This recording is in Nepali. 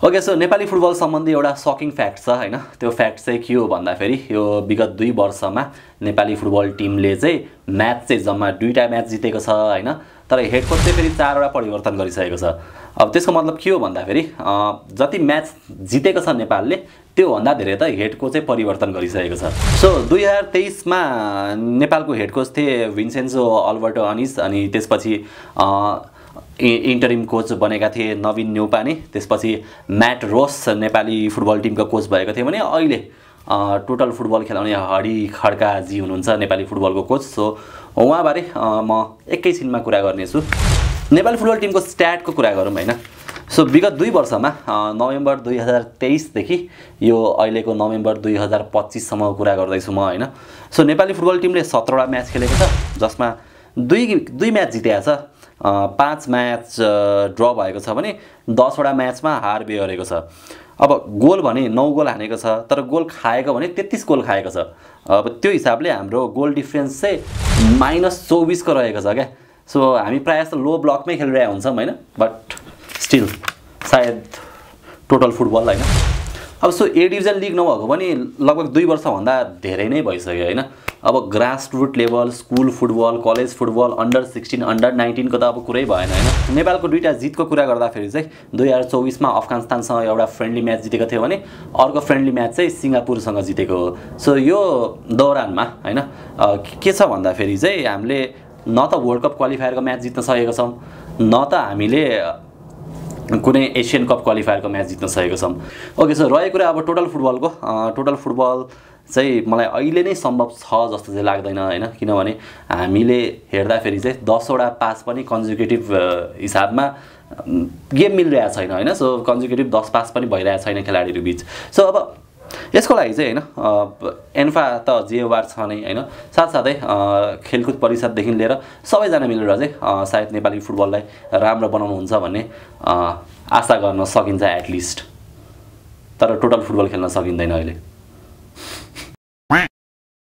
ओके, सो नेपाली फुटबल सम्बन्धी एउटा सकिङ फ्याक्ट छ हैन। त्यो फ्याक्ट चाहिँ के हो भन्दाखेरि यो विगत 2 वर्षमा नेपाली फुटबल टिमले चाहिँ म्याच चाहिँ जम्मा 2टा म्याच जितेको छ हैन। तर हेड कोच चाहिँ फेरि 4वटा परिवर्तन गरिसकेको छ। अब त्यसको मतलब के हो भन्दाखेरि जति म्याच जितेको छ नेपालले त्यो भन्दा धेरै त हेड कोच चाहिँ परिवर्तन गरिसकेको छ। सो 2023 मा नेपालको हेड कोच थिए विन्सेन्जो अल्बर्टो अनिस, अनि त्यसपछि इन्टरिम कोच बनेका थिए नवीन न्यौपाने, त्यसपछि म्याट रोस नेपाली फुटबल टिमको कोच भएको थिए भने अहिले टोटल फुटबल खेलाउने हडी खड्काजी हुनुहुन्छ नेपाली फुटबलको कोच। सो उहाँबारे म एकैछिनमा कुरा गर्नेछु। नेपाली फुटबल टिमको स्ट्याटको कुरा गरौँ हैन। सो विगत 2 वर्षमा नोभेम्बर 2023 देखि यो अहिलेको नोभेम्बर 2025 सम्मको कुरा गर्दैछु म हैन। सो नेपाली फुटबल टिमले 17वटा म्याच खेलेको छ, जसमा 2 म्याच जितेको छ, 5 म्याच ड्र भएको छ भने 10वटा म्याचमा हार बेहोरेको छ। अब गोल भने 9 गोल हानेको छ, तर गोल खाएको भने 33 गोल खाएको छ। अब त्यो हिसाबले हाम्रो गोल डिफरेन्स चाहिँ -24 को रहेको छ क्या। सो हामी प्रायः जस्तो लो ब्लकमै खेलिरहेको हुन्छौँ हैन, बट स्टिल सायद टोटल फुटबल हैन। अब सो ए डिभिजन लिग नभएको पनि लगभग 2 वर्षभन्दा धेरै नै भइसक्यो हैन। अब grassroot level, school football, college football, under 16, under 19 को त अब कुरै भएन हैन। नेपालको 2टा जितको कुरा गर्दाखेरि चाहिँ 2024 मा अफगानिस्तानसँग एउटा फ्रेन्डली म्याच जितेको थियो भने अर्को फ्रेन्डली म्याच चाहिँ सिङ्गापुरसँग जितेको हो। सो यो दौरानमा हैन के छ भन्दाखेरि चाहिँ हामीले न त वर्ल्ड कप क्वालिफायरको म्याच जित्न सकेका छौँ, न त हामीले कुनै एसियन कप क्वालिफायरको म्याच जित्न सकेको छौँ। ओके, सो रह्यो कुरा अब टोटल फुटबलको। टोटल फुटबल चाहिँ मलाई अहिले नै सम्भव छ जस्तो चाहिँ लाग्दैन हैन, किनभने हामीले हेर्दाखेरि चाहिँ 10वटा पास पनि कन्जिक्युटिभ हिसाबमा गेम मिलिरहेको छैन हैन। सो कन्जिक्युटिभ 10 पास पनि भइरहेको छैन खेलाडीहरू बीच। सो अब यसको लागि चाहिँ हैन एन्फा त जिम्मेवार छ नै हैन, साथसाथै खेलकुद परिषददेखि लिएर सबैजना मिलेर चाहिँ सायद नेपाली फुटबललाई राम्रो बनाउनुहुन्छ भन्ने आशा गर्न सकिन्छ एटलिस्ट। तर टोटल फुटबल खेल्न सकिँदैन अहिले।